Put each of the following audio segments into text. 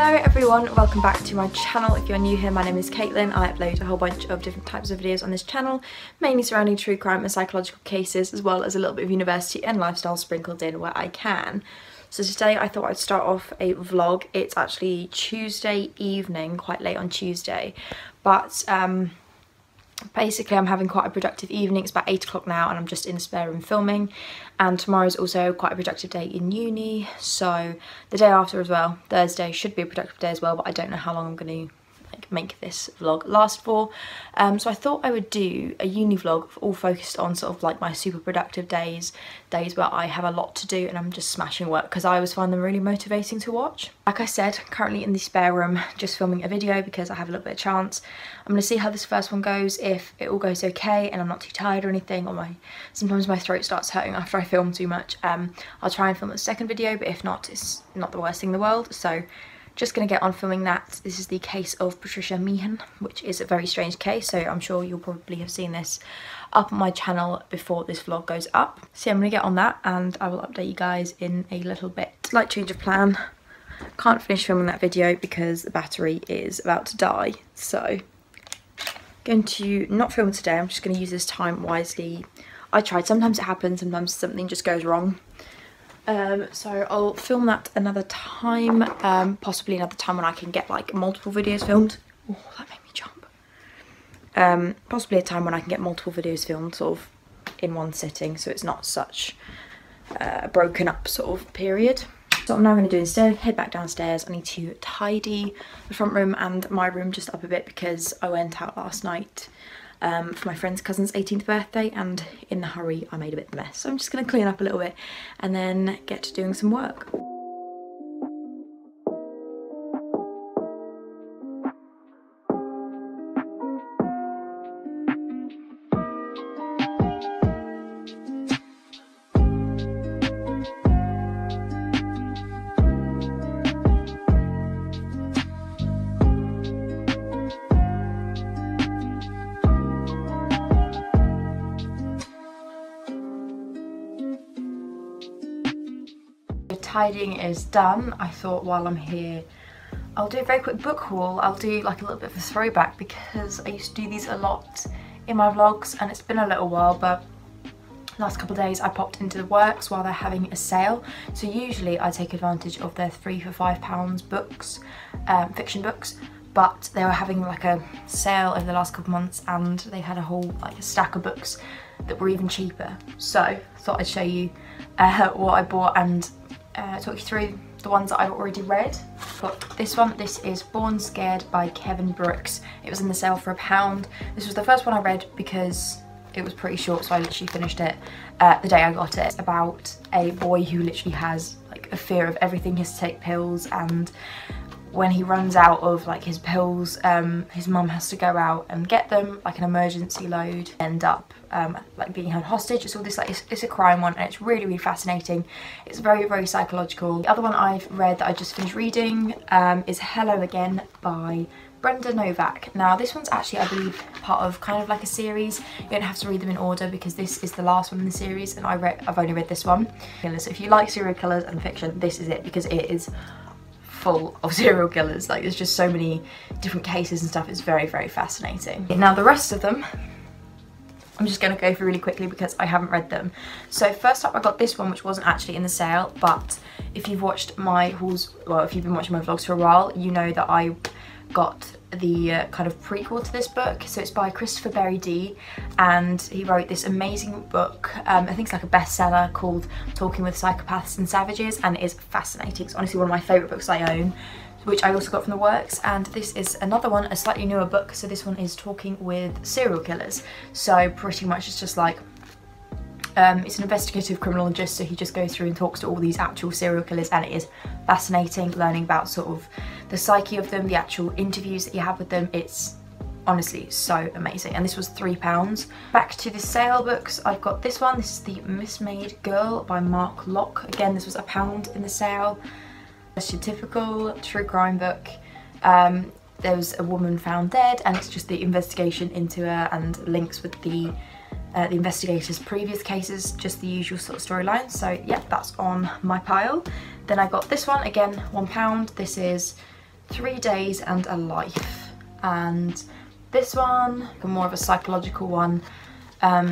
Hello everyone, welcome back to my channel. If you're new here, my name is Caitlin. I upload a whole bunch of different types of videos on this channel, mainly surrounding true crime and psychological cases, as well as a little bit of university and lifestyle sprinkled in where I can. So today I thought I'd start off a vlog. It's actually Tuesday evening, quite late on Tuesday, but basically I'm having quite a productive evening. It's about 8 o'clock now and I'm just in the spare room filming, and tomorrow's also quite a productive day in uni, so the day after as well, Thursday, should be a productive day as well, but I don't know how long I'm going to make this vlog last for. So I thought I would do a uni vlog all focused on sort of like my super productive days where I have a lot to do and I'm just smashing work, because I always find them really motivating to watch. Like I said, currently in the spare room just filming a video because I have a little bit of chance. I'm going to see how this first one goes, if it all goes okay and I'm not too tired or anything, or sometimes my throat starts hurting after I film too much. I'll try and film the second video, but if not, it's not the worst thing in the world. So just going to get on filming that. This is the case of Patricia Meehan, which is a very strange case, so I'm sure you'll probably have seen this up on my channel before this vlog goes up. So I'm going to get on that and I will update you guys in a little bit. Slight change of plan. Can't finish filming that video because the battery is about to die, so going to not film today. I'm just going to use this time wisely. I tried. Sometimes it happens, sometimes something just goes wrong. So I'll film that another time, possibly another time when I can get like multiple videos filmed. Oh, that made me jump. Possibly a time when I can get multiple videos filmed sort of in one sitting, so it's not such a broken up sort of period. So what I'm now going to do instead, head back downstairs. I need to tidy the front room and my room just up a bit because I went out last night for my friend's cousin's 18th birthday, and in the hurry I made a bit of a mess. So I'm just going to clean up a little bit and then get to doing some work. Tidying is done. I thought while I'm here I'll do a very quick book haul. I'll do like a little bit of a throwback because I used to do these a lot in my vlogs and it's been a little while, but last couple of days I popped into the works while they're having a sale. So usually I take advantage of their £3 for £5 books, fiction books, but they were having like a sale over the last couple of months and they had a whole like a stack of books that were even cheaper. So I thought I'd show you what I bought and talk you through the ones that I've already read. But this one, this is Born Scared by Kevin Brooks. It was in the sale for £1. This was the first one I read because it was pretty short, so I literally finished it the day I got it. It's about a boy who literally has like a fear of everything. He has to take pills, and when he runs out of like his pills, his mum has to go out and get them, like an emergency load, end up like being held hostage. It's all this like, it's a crime one and it's really, really fascinating. It's very, very psychological. The other one I've read that I just finished reading is Hello Again by Brenda Novak. Now this one's actually, I believe, part of kind of like a series. You don't have to read them in order because this is the last one in the series and I've only read this one. So if you like serial killers and fiction, this is it, because it is full of serial killers. Like there's just so many different cases and stuff. It's very, very fascinating. Now the rest of them I'm just going to go through really quickly because I haven't read them. So first up I got this one, which wasn't actually in the sale, but if you've watched my hauls, well, if you've been watching my vlogs for a while, you know that I got the kind of prequel to this book. So it's by Christopher Berry D, and he wrote this amazing book, I think it's like a bestseller, called Talking with Psychopaths and Savages, and it is fascinating. It's honestly one of my favourite books I own, which I also got from the works. And this is another one, a slightly newer book. So this one is Talking with Serial Killers. So pretty much it's just like it's an investigative criminologist, so he just goes through and talks to all these actual serial killers, and it is fascinating learning about sort of the psyche of them, the actual interviews that you have with them. It's honestly so amazing, and this was £3. Back to the sale books, I've got this one. This is The Mismade Girl by Locke. Again, this was £1 in the sale. It's your typical true crime book. There was a woman found dead, and it's just the investigation into her and links with the investigators' previous cases, just the usual sort of storyline. So yeah, that's on my pile. Then I got this one, again £1. This is 3 Days and a Life, and this one, more of a psychological one,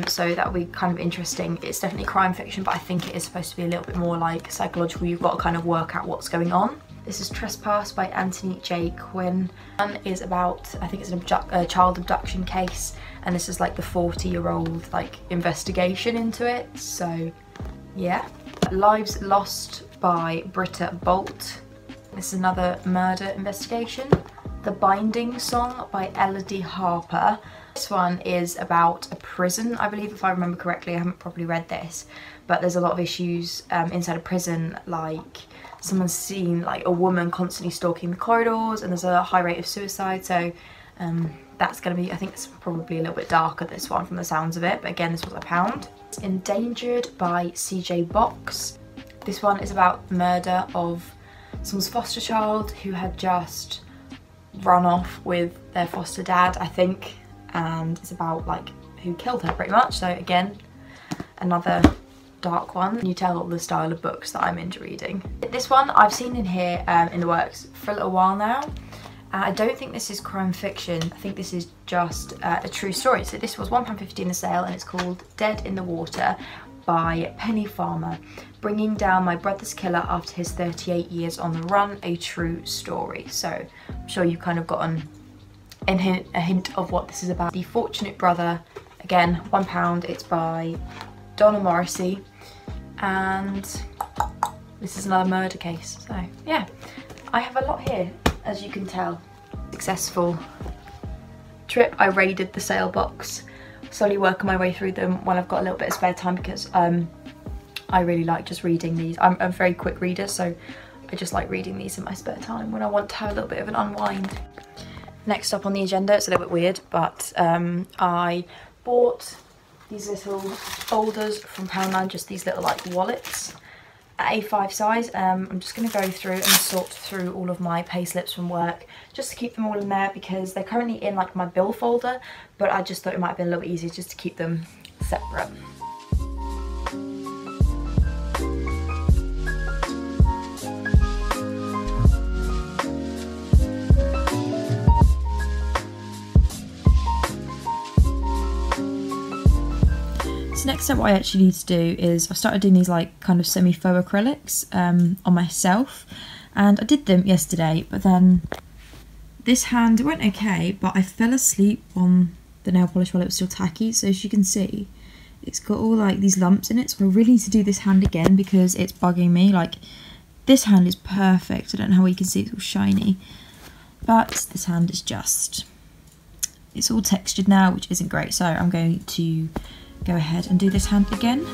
so that will be kind of interesting. It's definitely crime fiction, but I think it is supposed to be a little bit more like psychological. You've got to kind of work out what's going on. This is Trespass by Anthony J. Quinn. One is about, I think it's a child abduction case, and this is like the 40-year-old like investigation into it, so yeah. Lives Lost by Britta Bolt. This is another murder investigation. The Binding Song by Ellie Harper. This one is about a prison, I believe, if I remember correctly. I haven't probably read this, but there's a lot of issues inside a prison, like someone's seen like a woman constantly stalking the corridors, and there's a high rate of suicide, so that's going to be, I think it's probably a little bit darker, this one, from the sounds of it, but again, this was £1. It's Endangered by CJ Box. This one is about the murder of someone's foster child who had just run off with their foster dad, I think, and it's about like who killed her pretty much. So again, another dark one. Can you tell the style of books that I'm into reading? This one I've seen in here in the works for a little while now. I don't think this is crime fiction. I think this is just a true story. So this was £1.50 in the sale, and it's called Dead in the Water by Penny Farmer. Bringing down my brother's killer after his 38 years on the run, a true story. So I'm sure you've kind of gotten a hint of what this is about. The Fortunate Brother, again, £1. It's by Donna Morrissey, and this is another murder case. So yeah, I have a lot here, as you can tell. Successful trip. I raided the sale box, slowly working my way through them when I've got a little bit of spare time, because I really like just reading these. I'm a very quick reader, so I just like reading these in my spare time when I want to have a little bit of an unwind. Next up on the agenda, it's a little bit weird, but I bought these little folders from Poundland, just these little like wallets at A5 size. I'm just going to go through and sort through all of my pay slips from work, just to keep them all in there, because they're currently in like my bill folder, but I just thought it might have been a little bit easier just to keep them separate. So next up, what I actually need to do is I've started doing these like kind of semi-faux acrylics on myself, and I did them yesterday, but then this hand, it went okay, but I fell asleep on the nail polish while it was still tacky. So as you can see, it's got all like these lumps in it, so I really need to do this hand again because it's bugging me. Like, this hand is perfect. I don't know how you can see, it's all shiny, but this hand is just, it's all textured now, which isn't great, so I'm going to go ahead and do this hand again.